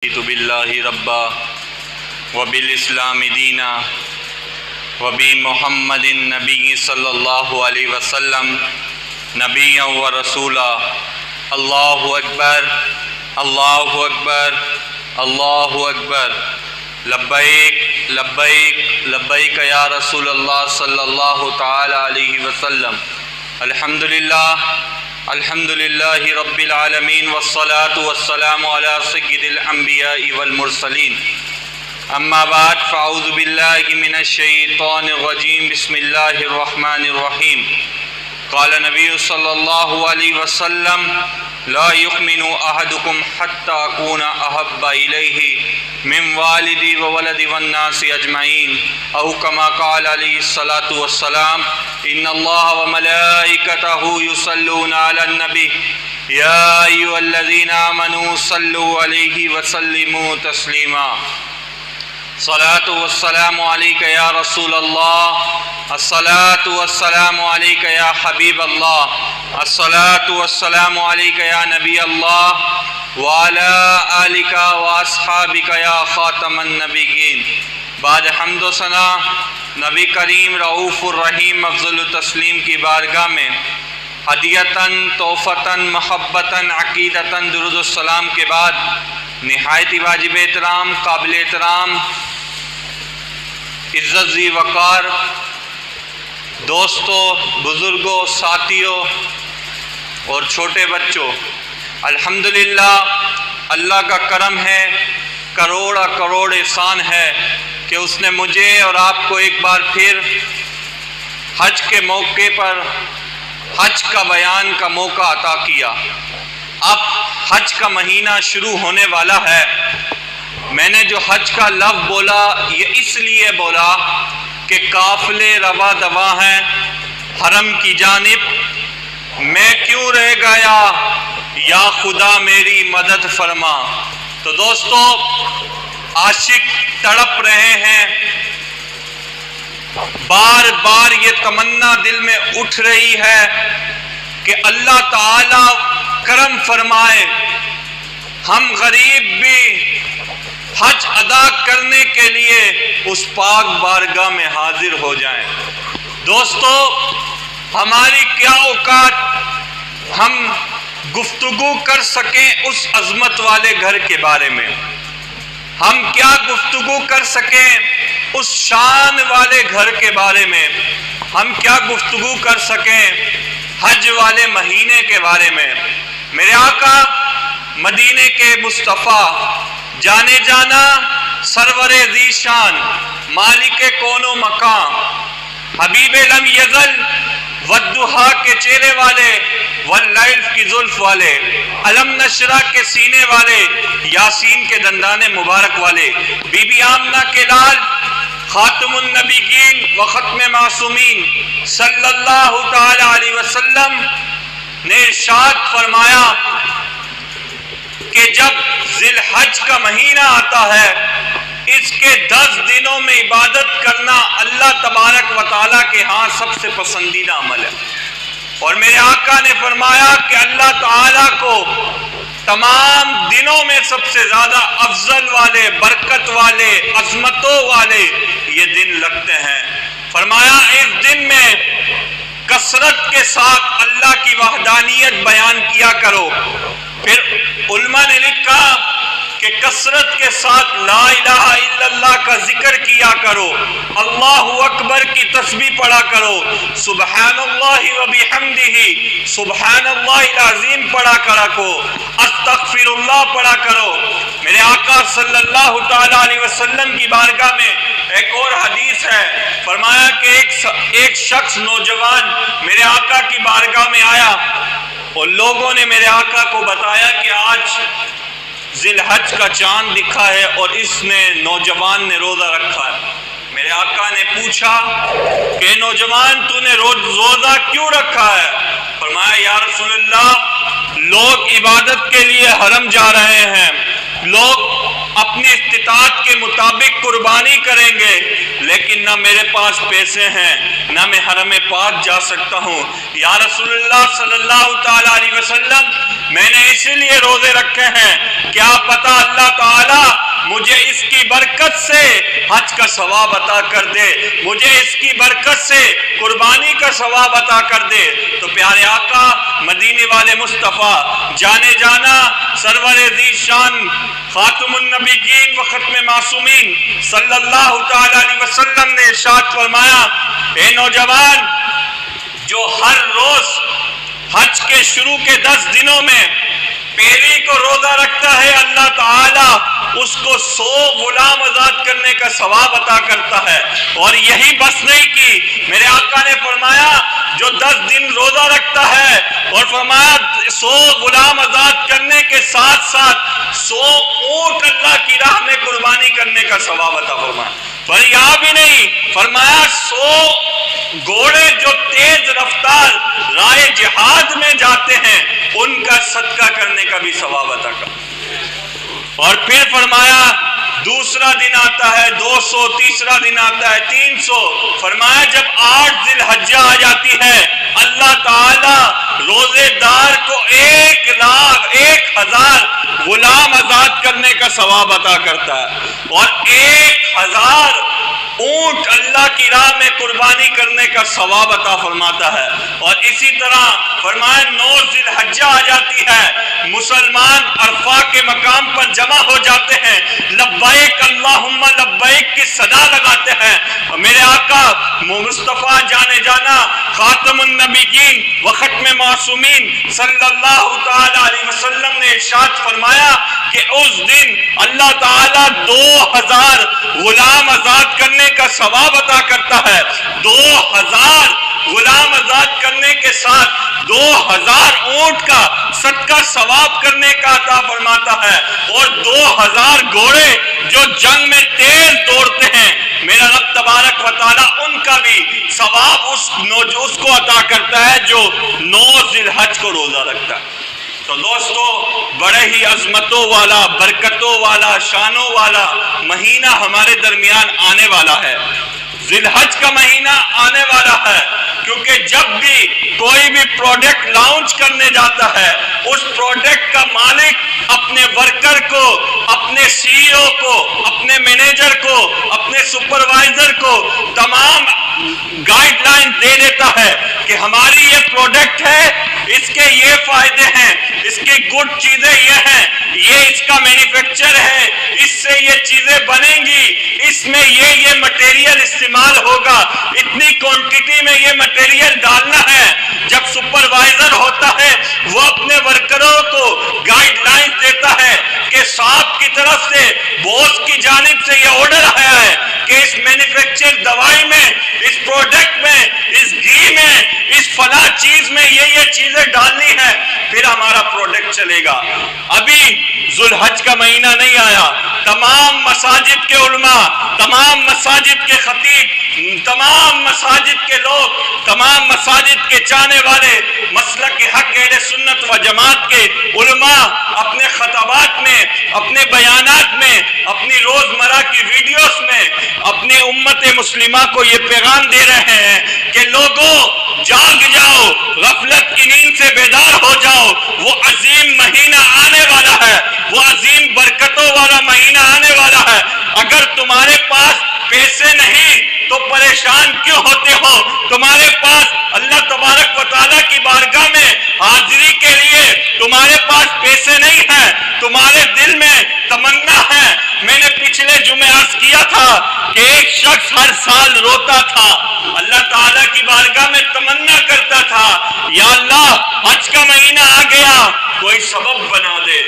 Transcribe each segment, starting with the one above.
باللہ ربا وبالاسلام دینا وبمحمد نبی صلی اللہ علیہ وسلم نبیا و رسولا۔ اللہ اکبر اللہ اکبر اللہ اکبر، لبیک لبیک لبیک یا رسول اللہ صلی اللہ تعالی علیہ وسلم۔ الحمدللہ رب العالمین والصلاة والسلام علی سید الانبیاء والمرسلین، اما بعد فاعوذ باللہ من الشیطان الرجیم، بسم اللہ الرحمن الرحیم۔ قال نبی صلی اللہ علیہ وسلم لا یؤمن احدکم حتی اکون احب الیہ من والدی وولدی والناس اجمعین، او کما قال علیہ الصلاۃ والسلام ان اللہ وملائکتہ یصلون علی النبی یا ایھا الذین آمنوا صلوا علیہ وسلموا تسلیما۔ الصلاۃ والسلام علیک یا رسول اللہ، الصلاۃ والسلام علیک یا حبیب اللہ، الصلاۃ والسلام علیک یا نبی اللہ وعلی آلک واصحابک یا خاتم النبیین۔ بعد حمد و ثنا نبی کریم رؤوف الرحیم افضل التسلیم کی بارگاہ میں ہدیتاً تحفتاً محبتاً عقیدتاً درود السلام کے بعد نہایت واجب احترام، قابل احترام، عزت ذی وقار دوستوں، بزرگوں، ساتھیوں اور چھوٹے بچوں، الحمدللہ اللہ کا کرم ہے، کروڑا کروڑ احسان ہے کہ اس نے مجھے اور آپ کو ایک بار پھر حج کے موقع پر حج کا بیان کا موقع عطا کیا۔ اب حج کا مہینہ شروع ہونے والا ہے۔ میں نے جو حج کا لفظ بولا یہ اس لیے بولا کہ قافلے رواں دواں ہیں حرم کی جانب، میں کیوں رہ گیا یا خدا میری مدد فرما۔ تو دوستو، عاشق تڑپ رہے ہیں، بار بار یہ تمنا دل میں اٹھ رہی ہے کہ اللہ تعالی کرم فرمائے، ہم غریب بھی حج ادا کرنے کے لیے اس پاک بارگاہ میں حاضر ہو جائیں۔ دوستو، ہماری کیا اوقات ہم گفتگو کر سکیں اس عظمت والے گھر کے بارے میں، ہم کیا گفتگو کر سکیں اس شان والے گھر کے بارے میں، ہم کیا گفتگو کر سکیں حج والے مہینے کے بارے میں۔ میرے آقا مدینے کے مصطفیٰ، جانے جانا سرور ذی شان، مالک کون و مکان، حبیب لم یزل والضحیٰ کے چہرے والے، واللیل کی زلف والے، علم نشرح کے سینے والے، یاسین کے دندان مبارک والے، بی بی آمنہ کے لال، خاتم النبیین و ختم معصومین صلی اللہ تعالی علیہ وسلم نے ارشاد فرمایا کہ جب ذی الحج کا مہینہ آتا ہے، اس کے 10 دنوں میں عبادت کرنا اللہ تبارک و تعالیٰ کے ہاں سب سے پسندیدہ عمل ہے۔ اور میرے آقا نے فرمایا کہ اللہ تعالیٰ کو تمام دنوں میں سب سے زیادہ افضل والے، برکت والے، عظمتوں والے یہ دن لگتے ہیں۔ فرمایا اس دن میں کثرت کے ساتھ اللہ کی وحدانیت بیان کیا کرو۔ پھر علماء نے لکھا کہ کثرت کے ساتھ لا الہ الا اللہ کا ذکر کیا کرو، اللہ اکبر کی تسبیح پڑھا کرو، سبحان اللہ و بحمدہ سبحان اللہ العظیم پڑھا کرو، استغفر اللہ پڑھا کرو۔ میرے آقا صلی اللہ تعالی علیہ وسلم کی بارگاہ میں ایک اور حدیث ہے، فرمایا کہ ایک شخص نوجوان میرے آقا کی بارگاہ میں آیا اور لوگوں نے میرے آقا کو بتایا کہ آج ذی الحج کا چاند دکھا ہے اور اس نے نوجوان نے روزہ رکھا ہے۔ میرے آقا نے پوچھا کہ نوجوان تو نے روزہ کیوں رکھا ہے؟ فرمایا یا رسول اللہ، لوگ عبادت کے لیے حرم جا رہے ہیں، لوگ اپنی استطاعت کے مطابق قربانی کریں گے، لیکن نہ میرے پاس پیسے ہیں نہ میں حرم پاک جا سکتا ہوں۔ یا رسول اللہ صلی اللہ تعالیٰ علیہ وسلم میں نے اسی لیے روزے رکھے ہیں، کیا پتہ اللہ تعالیٰ مجھے اس کی برکت سے حج کا ثواب عطا کر دے، مجھے اس کی برکت سے قربانی کا ثواب عطا کر دے۔ تو پیارے آقا مدینے والے مصطفیٰ جانے جانا سرور ذی شان خاتم النبیین و ختم معصومین صلی اللہ تعالی علیہ وسلم نے ارشاد فرمایا، اے نوجوان جو ہر روز حج کے شروع کے 10 دنوں میں پہلی کو روزہ رکھتا ہے، اللہ تعالیٰ اس کو 100 غلام آزاد کرنے کا ثواب عطا کرتا ہے۔ اور یہی بس نہیں کی، میرے آقا نے فرمایا جو 10 دن روزہ رکھتا ہے اور فرمایا 100 غلام آزاد کرنے کے ساتھ ساتھ 100 اونٹ اللہ کی راہ میں قربانی کرنے کا ثواب عطا فرمایا۔ پر یہاں بھی نہیں، فرمایا 100 گھوڑے جو تیز رفتار راہ جہاد میں جاتے ہیں ان کا صدقہ کرنے کا بھی ثواب عطا کر۔ اور پھر فرمایا دوسرا دن آتا ہے 200، تیسرا دن آتا ہے 300۔ فرمایا جب 8 ذی الحجہ آ جاتی ہے اللہ تعالی روزے دار کو 1,00,000 غلام آزاد کرنے کا ثواب عطا کرتا ہے اور 1,000 اونٹ اللہ کی راہ میں قربانی کرنے کا ثواب عطا فرماتا ہے۔ اور اسی طرح فرمایا 9 ذی الحجہ آ جاتی ہے، مسلمان عرفہ کے مقام پر جمع ہو جاتے ہیں، لبیک اللہم لبیک کی صدا لگاتے ہیں۔ اور میرے آقا مصطفیٰ جانے جانا خاتم النبیین و ختم معصومین صلی اللہ تعالی علیہ وسلم نے ارشاد فرمایا کہ اس دن اللہ تعالیٰ 2,000 غلام آزاد کرنے کا ثواب عطا کرتا ہے۔ 2,000 غلام آزاد کرنے کے ساتھ 2,000 اونٹ کا صدقہ ثواب کرنے کا عطا فرماتا ہے اور 2,000 گھوڑے جو جنگ میں تیز دوڑتے ہیں میرا رب تبارک و تعالیٰ ان کا بھی ثواب اس کو عطا کرتا ہے جو 9 ذی الحج کو روزہ رکھتا ہے۔ تو دوستو بڑے ہی عظمتوں والا، برکتوں والا، شانوں والا مہینہ ہمارے درمیان آنے والا ہے، ذی الحج کا مہینہ آنے والا ہے، کیونکہ جب بھی کوئی بھی پروڈکٹ لانچ کرنے جاتا ہے اس پروڈکٹ کا مالک اپنے ورکر کو، اپنے سی او کو، اپنے مینیجر کو، اپنے سپروائزر کو تمام گائیڈ لائن دے دیتا ہے کہ ہماری یہ پروڈکٹ ہے، اس کے یہ فائدے ہیں، اس کی گڈ چیزیں یہ ہیں، یہ اس کا مینوفیکچر ہے، اس سے یہ چیزیں بنیں گی، اس میں یہ مٹیریل استعمال ہوگا، اتنی کوانٹٹی میں یہ مٹیریل ڈالنا ہے۔ جب سپروائزر ہوتا ہے وہ اپنے ورکروں کو گائیڈ لائن دیتا ہے کہ صاحب کی طرف سے باس کی جانب سے یہ آرڈر آیا ہے کہ اس مینوفیکچر دوائی میں، اس پروڈکٹ میں، اس گھی میں، اس فلاں چیز میں یہ چیزیں ڈالنی ہے، پھر ہمارا پروڈکٹ چلے گا۔ ابھی ذو الحج کا مہینہ نہیں آیا، تمام مساجد کے علماء، تمام مساجد کے خطیب، تمام مساجد کے لوگ، تمام مساجد کے چاہنے والے، مسلک حق اہل سنت و جماعت کے علماء اپنے خطبات میں، اپنے بیانات میں، اپنی روزمرہ کی ویڈیوز میں اپنی امت مسلمہ کو یہ پیغام دے رہے ہیں کہ لوگوں جاگ جاؤ، غفلت کی نیند سے بیدار ہو جاؤ، وہ عظیم مہینہ آنے والا ہے، وہ عظیم برکتوں والا مہینہ آنے والا ہے۔ اگر تمہارے پاس پیسے نہیں تو پریشان کیوں ہوتے ہو؟ تمہارے پاس اللہ تبارک و تعالیٰ کی بارگاہ میں حاضری کے لیے تمہارے پاس پیسے نہیں ہیں، تمہارے دل میں تمنا ہے۔ میں نے پچھلے جمعے عرض کیا تھا کہ ایک شخص ہر سال روتا تھا، اللہ تعالیٰ کی بارگاہ میں تمنا کرتا تھا یا اللہ حج کا مہینہ آ گیا، کوئی سبب بنا دے۔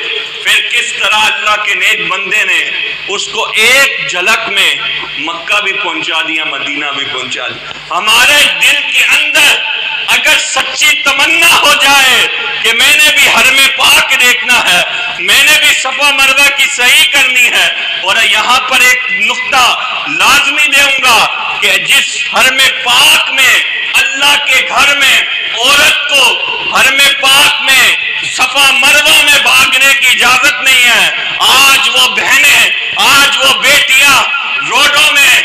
پھر کس طرح اللہ کے نیک بندے نے اس کو ایک جھلک میں مکہ بھی پہنچا دیا، مدینہ بھی پہنچا دیا۔ ہمارے دل کے اندر اگر سچی تمنا ہو جائے کہ میں نے بھی حرم پاک دیکھنا ہے، میں نے بھی صفا مروہ کی صحیح کرنی ہے، اور یہاں پر ایک نقطہ لازمی دوں گا کہ جس حرم پاک میں، اللہ کے گھر میں عورت کو حرم پاک میں صفا مروہ میں بھاگنے کی اجازت نہیں ہے۔ آج وہ بہنیں، آج وہ بیٹیاں روڈوں میں،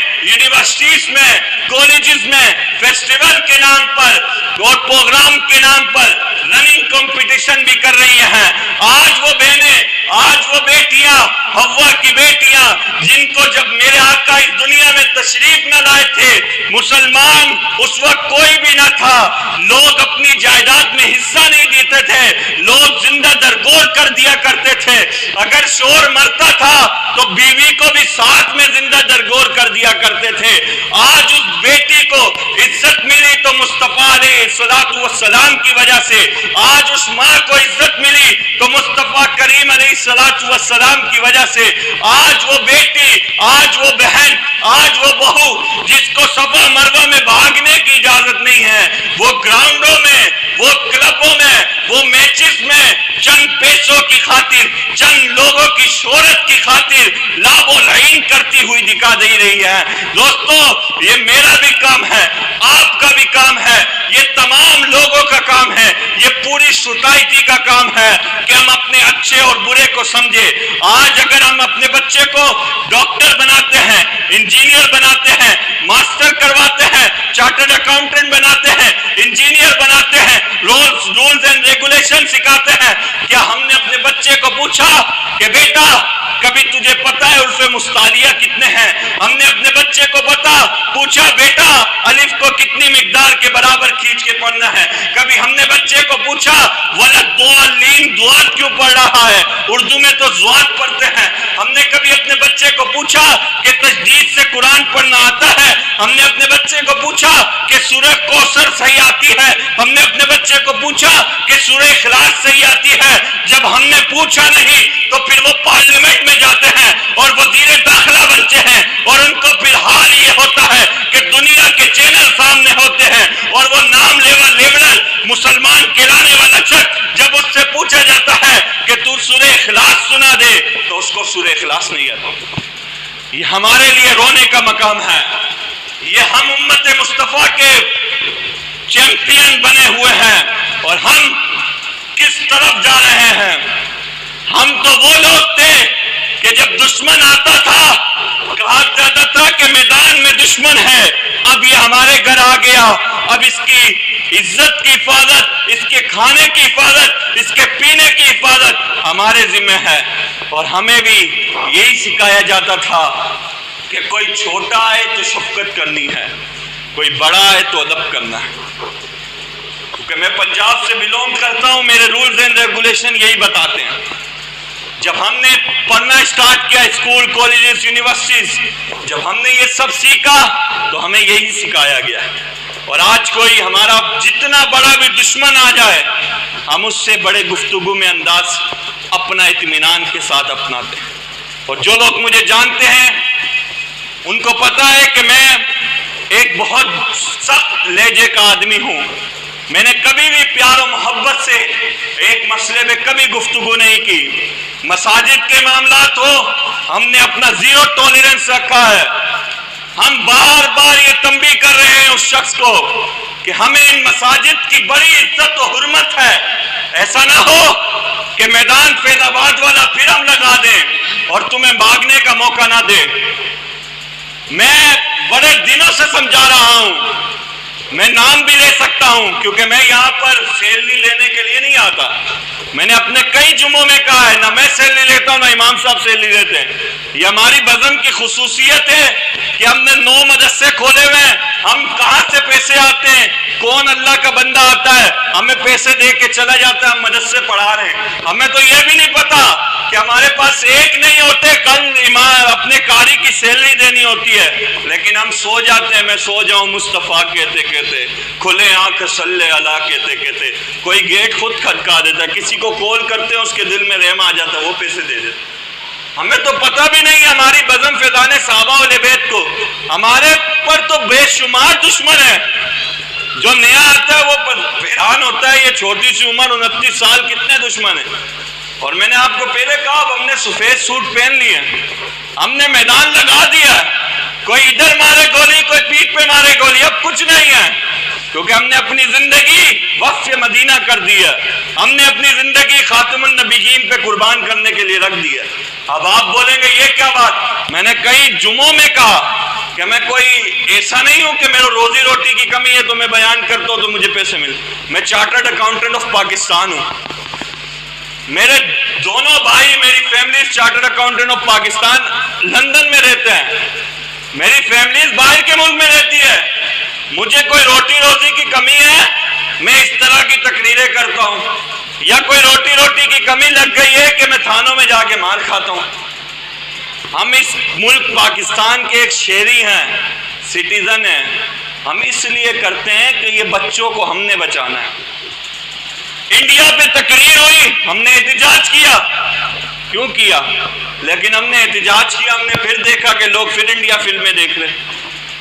یونیورسٹیز میں، کالجز میں فیسٹیول کے نام پر اور پروگرام کے نام پر رننگ کمپٹیشن بھی کر رہی ہیں۔ آج وہ بہنیں، آج وہ بیٹیاں، حوا کی بیٹیاں، جن کو جب میرے آقا اس دنیا میں تشریف نہ لائے تھے، مسلمان اس وقت کوئی بھی نہ تھا، لوگ اپنی جائیداد میں حصہ نہیں دیتے تھے، لوگ زندہ درگور کر دیا کرتے تھے، اگر شوہر مرتا تھا تو بیوی کو بھی ساتھ میں زندہ درگور کر دیا کرتے تھے۔ آج اس بیٹی کو عزت ملی تو مصطفیٰ علیہ الصلوۃ والسلام کی وجہ سے، آج اس ماں کو عزت ملی تو مصطفیٰ کریم علیہ الصلوۃ والسلام کی وجہ سے، آج وہ بیٹی، آج وہ بہن، آج وہ بہو جس کو صفا مروہ میں بھاگنے کی اجازت نہیں ہے، وہ گراؤنڈوں میں، وہ کلبوں میں، وہ میچز میں چند پیسوں کی خاطر، چند لوگوں کی شہرت کی خاطر لعب و لعین کرتی ہوئی دکھا دے رہی ہے۔ دوستو، یہ میرا بھی کام ہے، آپ کا بھی کام ہے، یہ تمام لوگوں کا کام ہے، یہ پوری سوسائٹی کا کام ہے کہ ہم اپنے اچھے اور برے کو سمجھے۔ آج اگر ہم اپنے بچے کو ڈاکٹر بناتے ہیں، انجینئر بناتے ہیں، ماسٹر کرواتے ہیں، چارٹرڈ اکاؤنٹنٹ بناتے ہیں، انجینئر بناتے ہیں، رولز اینڈ ریگولیشن سکھاتے ہیں، کیا ہم نے اپنے بچے کو پوچھا کہ بیٹا کبھی تجھے پتا ہے عرف مستعلیہ کتنے ہیں؟ ہم نے اپنے بچے کو پوچھا بیٹا الف کو کتنی مقدار کے برابر کھینچ کے پڑھنا ہے؟ کبھی ہم نے بچے کو پوچھا ولد دعات کیوں پڑھ رہا ہے؟ اردو میں تو زوات پڑھتے ہیں۔ ہم نے کبھی اپنے بچے کو پوچھا کہ تجدید سے قرآن پڑھنا آتا ہے؟ ہم نے اپنے بچے کو پوچھا کہ سورہ کوثر صحیح آتی ہے؟ ہم نے اپنے بچے کو پوچھا کہ سورہ اخلاص صحیح آتی ہے؟ جب ہم نے پوچھا نہیں تو پھر وہ پارلیمنٹ میں جاتے ہیں اور وزیر داخلہ بنتے ہیں، اور ان کو پھر حال یہ ہوتا ہے کہ دنیا کے چینل سامنے ہوتے ہیں، اور وہ نام لیوا لیبرل مسلمان کہلانے والا شخص جب اس سے پوچھا جاتا ہے کہ تو سورہ اخلاص سنا دے تو اس کو سورہ اخلاص نہیں آتا۔ یہ ہمارے لیے رونے کا مقام ہے۔ یہ ہم امت مصطفیٰ کے چیمپئن بنے ہوئے ہیں اور ہم کس طرف جا رہے ہیں؟ ہم تو وہ لوگ تھے کہ جب دشمن آتا تھا کہا جاتا تھا کہ میدان میں دشمن ہے، اب یہ ہمارے گھر آ گیا، اب اس کی عزت کی حفاظت، اس کے کھانے کی حفاظت، اس کے پینے کی حفاظت ہمارے ذمہ ہے۔ اور ہمیں بھی یہی سکھایا جاتا تھا کہ کوئی چھوٹا ہے تو شفقت کرنی ہے، کوئی بڑا ہے تو ادب کرنا ہے۔ کیونکہ میں پنجاب سے بلونگ کرتا ہوں، میرے رولز اینڈ ریگولیشن یہی بتاتے ہیں۔ جب ہم نے پڑھنا اسٹارٹ کیا اسکول، کالجز، یونیورسٹیز، جب ہم نے یہ سب سیکھا تو ہمیں یہی سکھایا گیا ہے۔ اور آج کوئی ہمارا جتنا بڑا بھی دشمن آ جائے، ہم اس سے بڑے گفتگو میں انداز اپنا اطمینان کے ساتھ اپناتے ہیں۔ اور جو لوگ مجھے جانتے ہیں ان کو پتا ہے کہ میں ایک بہت سخت لہجے کا آدمی ہوں۔ میں نے کبھی بھی پیار و محبت سے ایک مسئلے میں کبھی گفتگو نہیں کی۔ مساجد کے معاملات ہو، ہم نے اپنا زیرو ٹالرنس رکھا ہے۔ ہم بار بار یہ تنبیہ کر رہے ہیں اس شخص کو کہ ہمیں ان مساجد کی بڑی عزت و حرمت ہے، ایسا نہ ہو کہ میدان فیض آباد والا پھر ہم لگا دیں اور تمہیں بھاگنے کا موقع نہ دیں۔ میں بڑے دنوں سے سمجھا رہا ہوں، میں نام بھی لے سکتا ہوں کیونکہ میں یہاں پر سیلری لینے کے لیے نہیں آتا۔ میں نے اپنے کئی جمعوں میں کہا ہے نہ میں سیلری لیتا ہوں نہ امام صاحب سیلری لیتے ہیں۔ یہ ہماری بزم کی خصوصیت ہے کہ ہم نے 9 مدرسے کھولے ہوئے ہیں۔ ہم کہاں سے پیسے آتے ہیں؟ کون اللہ کا بندہ آتا ہے ہمیں پیسے دے کے چلا جاتا ہے، ہم مدرسے پڑھا رہے ہیں۔ ہمیں تو یہ بھی نہیں پتا کہ ہمارے پاس ایک نہیں ہوتے، کل اپنے قاری کی سیلری دینی ہوتی ہے، لیکن ہم سو جاتے ہیں۔ میں سو جاؤں مصطفیٰ کہتے کہتے، کھلے آنکھ صلی اللہ کہتے کہتے، کوئی گیٹ خود کھٹکا دیتا ہے، کسی کو کال کرتے ہیں اس کے دل میں رحم آ جاتا ہے، وہ پیسے دے دیتے۔ ہمیں تو پتہ بھی نہیں ہے ہماری بزم فیضان صحابہ اہل بیت کو، ہمارے پر تو بے شمار دشمن ہے۔ جو نیا آتا ہے وہ حیران ہوتا ہے، یہ چھوٹی سی عمر 29 سال کتنے دشمن ہیں۔ اور میں نے آپ کو پہلے کہا اب ہم نے سفید سوٹ پہن لیے، ہم نے میدان لگا دیا، کوئی ادھر مارے گولی کوئی پیٹھ پہ مارے گولی، اب کچھ نہیں ہے کیونکہ ہم نے اپنی زندگی وقف مدینہ کر دی ہے، ہم نے اپنی زندگی خاتم النبیین پہ قربان کرنے کے لیے رکھ دی ہے۔ اب آپ بولیں گے یہ کیا بات بات میں نے کئی جمعوں میں کہا کہ میں کوئی ایسا نہیں ہوں کہ میرے روزی روٹی کی کمی ہے تو میں بیان کرتا ہوں تو مجھے پیسے ملے. میں چارٹرڈ اکاؤنٹنٹ آف پاکستان ہوں. میرے دونوں بھائی میری family chartered accountant of Pakistan London میں رہتے ہیں. میری فیملی باہر کے ملک میں رہتی ہے. مجھے کوئی روٹی روزی کی کمی ہے میں اس طرح کی تقریریں کرتا ہوں, یا کوئی روٹی کی کمی لگ گئی ہے کہ میں تھانوں میں جا کے مار کھاتا ہوں. ہم اس ملک پاکستان کے ایک شہری ہیں, سٹیزن ہیں. ہم اس لیے کرتے ہیں کہ یہ بچوں کو ہم نے بچانا ہے. انڈیا پہ تقریر ہوئی, ہم نے احتجاج کیا. کیوں کیا؟ لیکن ہم نے احتجاج کیا, ہم نے پھر دیکھا کہ لوگ پھر انڈیا فلمیں دیکھ رہے.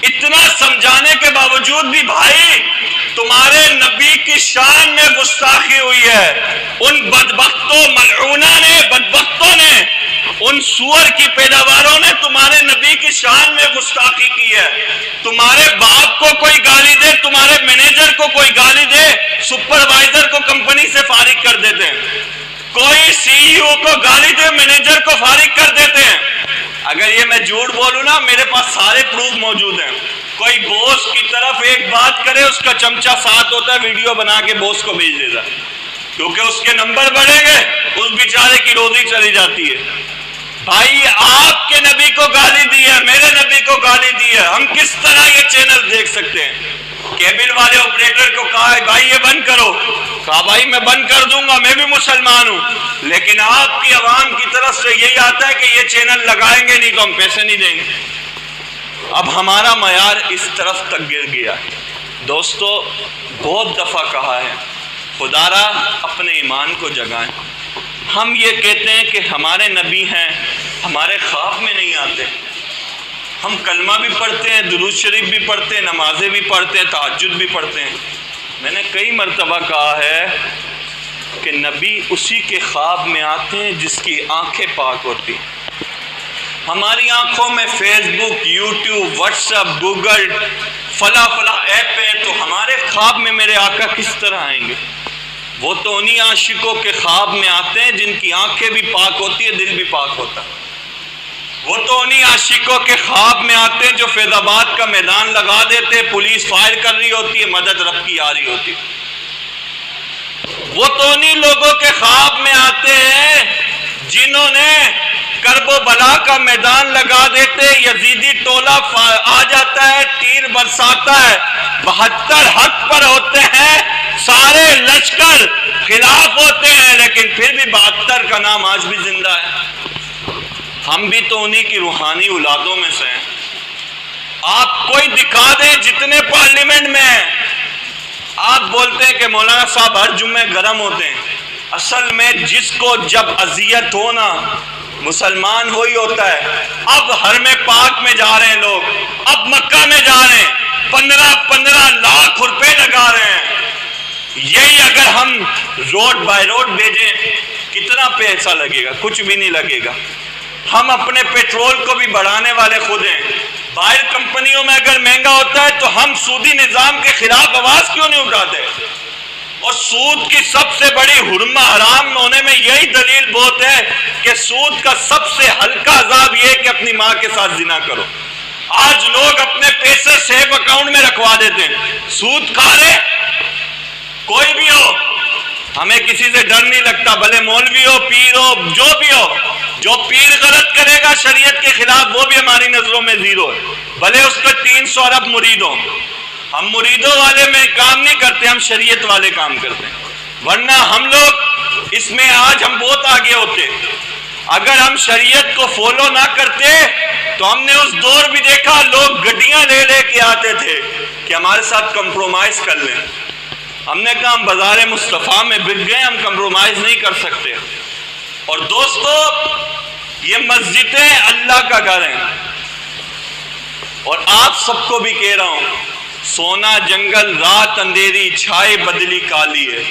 اتنا سمجھانے کے باوجود بھی بھائی تمہارے نبی کی شان میں گستاخی ہوئی ہے. ان بدبختوں بدبختوں نے ان سور کی پیداواروں نے تمہارے نبی کی شان میں گستاخی کی ہے. تمہارے باپ کو کوئی گالی دے, تمہارے مینیجر کو کوئی گالی دے, سپروائزر کو کمپنی سے فارغ کر دیتے ہیں. کوئی سی ای او کو گالی دے, مینیجر کو فارغ کر دیتے ہیں. اگر یہ میں جھوٹ بولوں نا, میرے پاس سارے پروف موجود ہیں. کوئی بوس کی طرف ایک بات کرے, اس کا چمچہ ساتھ ہوتا ہے, ویڈیو بنا کے بوس کو بھیج دیتا, کیونکہ اس کے نمبر بڑھیں گے, اس بیچارے کی روزی چلی جاتی ہے. بھائی آپ کے نبی کو گالی دی ہے, میرے نبی کو گالی دی ہے, ہم کس طرح یہ چینل دیکھ سکتے ہیں؟ کیبل والے آپریٹر کو کہا ہے بھائی یہ بند کرو, کہا بھائی میں بند کر دوں گا, میں بھی مسلمان ہوں, لیکن آپ کی عوام کی طرف سے یہی آتا ہے کہ یہ چینل لگائیں گے نہیں تو ہم پیسے نہیں دیں گے. اب ہمارا معیار اس طرف تک گر گیا ہے. دوستو بہت دفعہ کہا ہے, خدا را اپنے ایمان کو جگائیں. ہم یہ کہتے ہیں کہ ہمارے نبی ہیں, ہمارے خواب میں نہیں آتے. ہم کلمہ بھی پڑھتے ہیں, درود شریف بھی پڑھتے ہیں, نمازیں بھی پڑھتے ہیں, تہجد بھی پڑھتے ہیں. میں نے کئی مرتبہ کہا ہے کہ نبی اسی کے خواب میں آتے ہیں جس کی آنکھیں پاک ہوتی. ہماری آنکھوں میں فیس بک, یوٹیوب, واٹس ایپ, گوگل, فلاں ایپ ہے, تو ہمارے خواب میں میرے آقا کس طرح آئیں گے؟ وہ تو انہی عاشقوں کے خواب میں آتے ہیں جن کی آنکھیں بھی پاک ہوتی ہے, دل بھی پاک ہوتا ہے. وہ تو انہی عاشقوں کے خواب میں آتے ہیں جو فیض آباد کا میدان لگا دیتے, پولیس فائر کر رہی ہوتی ہے, مدد رب کی آ رہی ہوتی. وہ تو انہی لوگوں کے خواب میں آتے ہیں جنہوں نے کرب و بلا کا میدان لگا دیتے, یزیدی ٹولہ آ جاتا ہے, تیر برساتا ہے, 72 حق پر ہوتے ہیں, سارے لشکر خلاف ہوتے ہیں, لیکن پھر بھی 72 کا نام آج بھی زندہ ہے. ہم بھی تو انہی کی روحانی اولادوں میں سے ہیں. آپ کوئی دکھا دیں جتنے پارلیمنٹ میں ہیں, آپ بولتے ہیں کہ مولانا صاحب ہر جمعے گرم ہوتے ہیں. اصل میں جس کو جب اذیت ہونا مسلمان ہوئی ہوتا ہے. اب حرم پاک میں جا رہے ہیں لوگ, اب مکہ میں جا رہے ہیں, 15 لاکھ روپے لگا رہے ہیں. یہی اگر ہم روڈ بائی روڈ بھیجیں کتنا پیسہ لگے گا؟ کچھ بھی نہیں لگے گا. ہم اپنے پیٹرول کو بھی بڑھانے والے خود ہیں. باہر کمپنیوں میں اگر مہنگا ہوتا ہے تو ہم سودی نظام کے خلاف آواز کیوں نہیں اٹھاتے؟ اور سود کی سب سے بڑی حرمہ حرام ہونے میں یہی دلیل بہت ہے کہ سود کا سب سے ہلکا عذاب یہ کہ اپنی ماں کے ساتھ زنا کرو. آج لوگ اپنے پیسے سیو اکاؤنٹ میں رکھوا دیتے ہیں. سود کھا رہے کوئی بھی ہو, ہمیں کسی سے ڈر نہیں لگتا, بھلے مولوی ہو, پیر ہو, جو بھی ہو. جو پیر غلط کرے گا شریعت کے خلاف وہ بھی ہماری نظروں میں زیرو ہے, بھلے اس کا 300 ارب مرید ہو. ہم مریدوں والے میں کام نہیں کرتے, ہم شریعت والے کام کرتے ہیں. ورنہ ہم لوگ اس میں آج ہم بہت آگے ہوتے. اگر ہم شریعت کو فالو نہ کرتے تو ہم نے اس دور بھی دیکھا لوگ گڈیاں لے لے کے آتے تھے کہ ہمارے ساتھ کمپرومائز کر لیں. ہم نے کہا ہم بازار مصطفیٰ میں بک گئے, ہم کمپرومائز نہیں کر سکتے. اور دوستو یہ مسجدیں اللہ کا گھر ہیں, اور آپ سب کو بھی کہہ رہا ہوں, سونا جنگل رات اندھیری چھائے بدلی کالی ہے,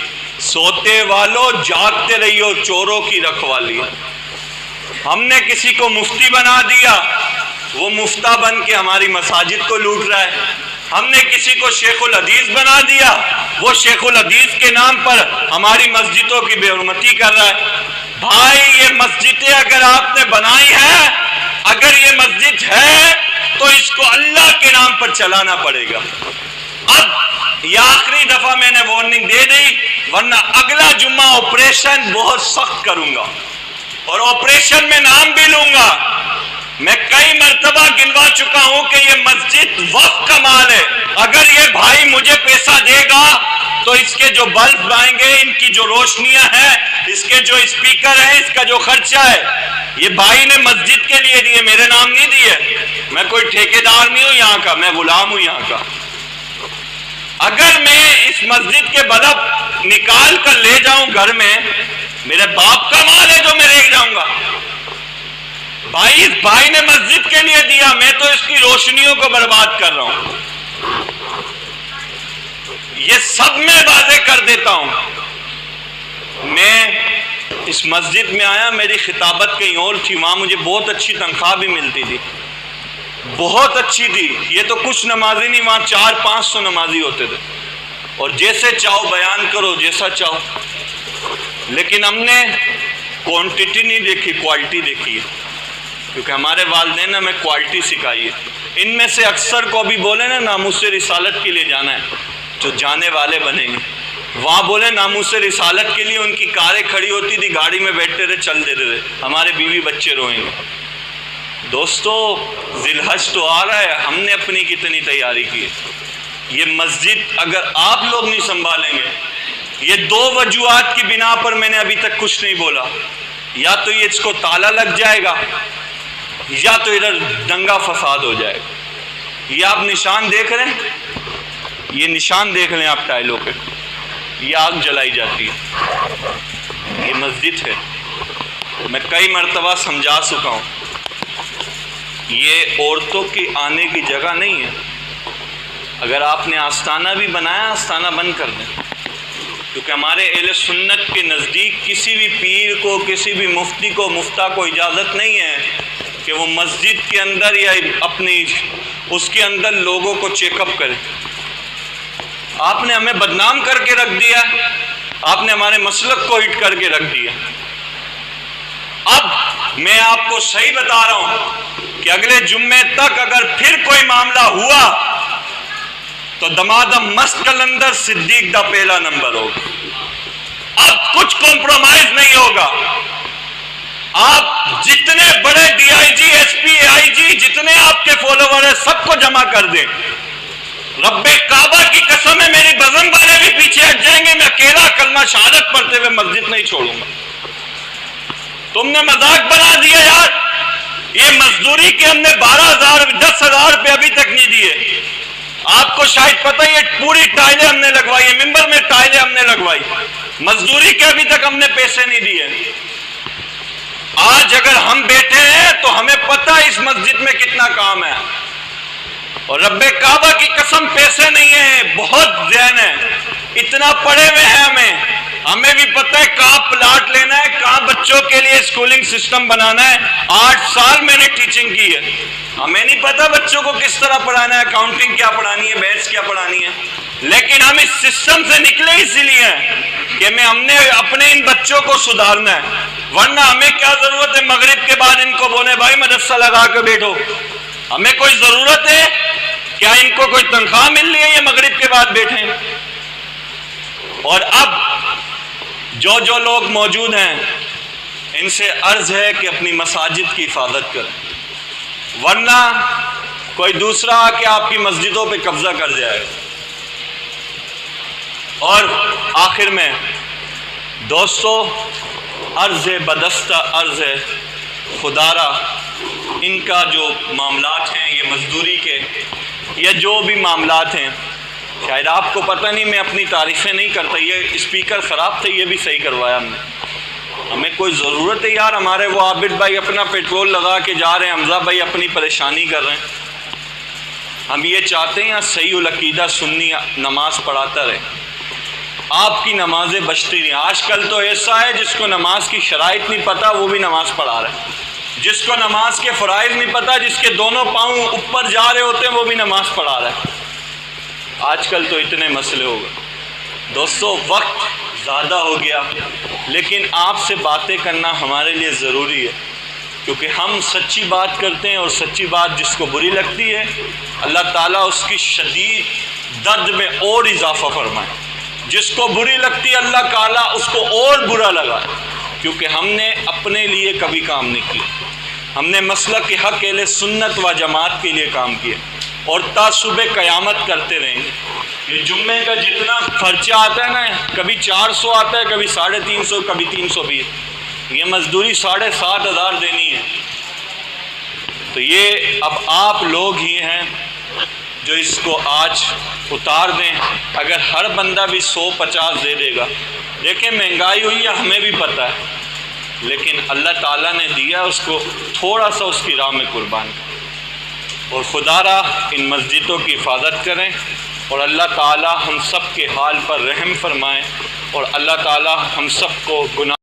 سوتے والوں جاگتے رہیو چوروں کی رکھوالی. ہم نے کسی کو مفتی بنا دیا, وہ مفتہ بن کے ہماری مساجد کو لوٹ رہا ہے. ہم نے کسی کو شیخ الحدیث بنا دیا, وہ شیخ الحدیث کے نام پر ہماری مسجدوں کی بے حرمتی کر رہا ہے. بھائی یہ مسجدیں اگر آپ نے بنائی ہیں, اگر مسجد ہے تو اس کو اللہ کے نام پر چلانا پڑے گا۔ اب یہ آخری دفعہ میں نے وارننگ دے دی، ورنہ اگلا جمعہ آپریشن بہت سخت کروں گا، اور آپریشن میں نام بھی لوں گا۔ میں کئی مرتبہ گنوا چکا ہوں کہ یہ مسجد وقت کا مال ہے، اگر یہ بھائی مجھے پیسہ دے گا تو اس کے جو بلب آئیں گے، ان کی جو روشنیاں ہیں، اس کے جو اسپیکر ہیں، اس کا جو خرچہ ہے، یہ بھائی نے مسجد کے لیے دیے، میرے نام نہیں دیے۔ میں کوئی ٹھیکیدار نہیں ہوں یہاں کا، میں غلام ہوں یہاں کا۔ اگر میں اس مسجد کے بلب نکال کر لے جاؤں گھر میں، میرے باپ کا مال ہے جو میں لے جاؤں گا۔ اس بھائی نے مسجد کے لیے دیا، میں تو اس کی روشنیوں کو برباد کر رہا ہوں۔ یہ سب میں واضح کر دیتا ہوں۔ میں اس مسجد میں آیا، میری خطابت کہیں اور تھی، وہاں مجھے بہت اچھی تنخواہ بھی ملتی تھی، بہت اچھی تھی۔ یہ تو کچھ نمازی نہیں، وہاں 400-500 نمازی ہوتے تھے، اور جیسے چاہو بیان کرو، جیسا چاہو۔ لیکن ہم نے کوانٹٹی نہیں دیکھی، کوالٹی دیکھی ہے، کیونکہ ہمارے والدین نے ہمیں کوالٹی سکھائی ہے۔ ان میں سے اکثر کو بھی بولے نا ناموس رسالت کے لیے جانا ہے، جو جانے والے بنیں گے۔ وہاں بولے ناموس رسالت کے لیے ان کی کاریں کھڑی ہوتی تھی، گاڑی میں بیٹھتے تھے، چل دیتے تھے، ہمارے بیوی بچے روئیں گے۔ دوستو، ذی الحج تو آ رہا ہے، ہم نے اپنی کتنی تیاری کی ہے۔ یہ مسجد اگر آپ لوگ نہیں سنبھالیں گے، یہ 2 وجوہات کی بنا پر میں نے ابھی تک کچھ نہیں بولا، یا تو یہ اس کو تالا لگ جائے گا، یا تو ادھر دنگا فساد ہو جائے گا۔ یہ آپ نشان دیکھ رہے ہیں، یہ نشان دیکھ لیں آپ ٹائلوں پہ، یہ آگ جلائی جاتی ہے، یہ مسجد ہے۔ میں کئی مرتبہ سمجھا چکا ہوں، یہ عورتوں کی آنے کی جگہ نہیں ہے۔ اگر آپ نے آستانہ بھی بنایا، آستانہ بند کر دیں، کیونکہ ہمارے اہل سنت کے نزدیک کسی بھی پیر کو، کسی بھی مفتی کو، مفتیٰ کو اجازت نہیں ہے کہ وہ مسجد کے اندر یا اپنی اس کے اندر لوگوں کو چیک اپ کرے۔ آپ نے ہمیں بدنام کر کے رکھ دیا، آپ نے ہمارے مسلک کو ہٹ کر کے رکھ دیا۔ اب میں آپ کو صحیح بتا رہا ہوں کہ اگلے جمعے تک اگر پھر کوئی معاملہ ہوا تو دمادم مست کلندر صدیق دا پہلا نمبر ہوگا۔ اب کچھ کمپرومائز نہیں ہوگا۔ آپ جتنے بڑے D I G, S P, آئی جی، جتنے آپ کے فالوور ہیں، سب کو جمع کر دیں۔ رب کعبہ کی قسم ہے، میری بزم والے بھی پیچھے ہٹ جائیں گے، میں اکیلا کلمہ شہادت پڑھتے ہوئے مسجد نہیں چھوڑوں گا۔ تم نے مذاق بنا دیا یار، یہ مزدوری کے ہم نے 12,000 10,000 روپے ابھی تک نہیں دیے۔ آپ کو شاید پتہ ہی ہے، پوری ٹائلیں ہم نے لگوائی، ممبر میں ٹائلیں ہم نے لگوائی، مزدوری کے ابھی تک ہم نے پیسے نہیں دیے۔ آج اگر ہم بیٹھے ہیں تو ہمیں پتہ ہے اس مسجد میں کتنا کام ہے، اور رب کعبہ کی قسم پیسے نہیں ہیں، بہت ذہن ہے، اتنا پڑے ہوئے ہیں ہمیں بھی پتہ ہے کہاں پلاٹ لینا ہے، کہاں بچوں کے لیے اسکولنگ سسٹم بنانا ہے۔ 8 سال میں نے ٹیچنگ کی ہے، ہمیں نہیں پتہ بچوں کو کس طرح پڑھانا ہے، اکاؤنٹنگ کیا پڑھانی ہے، میتھس کیا پڑھانی ہے، لیکن ہم اس سسٹم سے نکلے اسی لیے ہیں کہ ہم نے اپنے ان بچوں کو سدھارنا ہے، ورنہ ہمیں کیا ضرورت ہے مغرب کے بعد ان کو بولے بھائی مدرسہ لگا کے بیٹھو۔ ہمیں کوئی ضرورت ہے کیا ان کو کوئی تنخواہ مل رہی ہے یہ مغرب کے بعد بیٹھیں؟ اور اب جو لوگ موجود ہیں ان سے عرض ہے کہ اپنی مساجد کی حفاظت کریں، ورنہ کوئی دوسرا آ کے آپ کی مسجدوں پہ قبضہ کر جائے۔ اور آخر میں دوستو، عرض ہے، بدستہ عرض ہے، خدارا ان کا جو معاملات ہیں، یہ مزدوری کے یا جو بھی معاملات ہیں، شاید آپ کو پتہ نہیں، میں اپنی تعریفیں نہیں کرتا، یہ اسپیکر خراب تھے، یہ بھی صحیح کروایا ہم نے۔ ہمیں کوئی ضرورت ہے یار، ہمارے وہ عابد بھائی اپنا پیٹرول لگا کے جا رہے ہیں، حمزہ بھائی اپنی پریشانی کر رہے ہیں، ہم یہ چاہتے ہیں صحیح العقیدہ سنی نماز پڑھاتا رہے، آپ کی نمازیں بچتی رہیں۔ آج کل تو ایسا ہے جس کو نماز کی شرائط نہیں پتہ وہ بھی نماز پڑھا رہا ہے، جس کو نماز کے فرائض نہیں پتہ، جس کے دونوں پاؤں اوپر جا رہے ہوتے ہیں وہ بھی نماز پڑھا رہا ہے۔ آج کل تو اتنے مسئلے ہو گئے۔ دوستو، وقت زیادہ ہو گیا، لیکن آپ سے باتیں کرنا ہمارے لیے ضروری ہے۔ کیونکہ ہم سچی بات کرتے ہیں، اور سچی بات جس کو بری لگتی ہے اللہ تعالیٰ اس کی شدید درد میں اور اضافہ فرمائے، جس کو بری لگتی ہے اللہ تعالیٰ اس کو اور برا لگا، کیونکہ ہم نے اپنے لیے کبھی کام نہیں کیا، ہم نے مسلک حق اہل سنت و جماعت کے لیے کام کیا، اور تا صبح قیامت کرتے رہیں گے۔ یہ جمعے کا جتنا خرچہ آتا ہے نا، کبھی 400 آتا ہے، کبھی 350، کبھی 320، یہ مزدوری 7,500 دینی ہے۔ تو یہ اب آپ لوگ ہی ہیں جو اس کو آج اتار دیں۔ اگر ہر بندہ بھی 150 دے دے گا، دیکھیں مہنگائی ہوئی ہے ہمیں بھی پتہ ہے، لیکن اللہ تعالیٰ نے دیا اس کو، تھوڑا سا اس کی راہ میں قربان کریں، اور خدا را ان مسجدوں کی حفاظت کریں، اور اللہ تعالیٰ ہم سب کے حال پر رحم فرمائیں، اور اللہ تعالیٰ ہم سب کو گناہ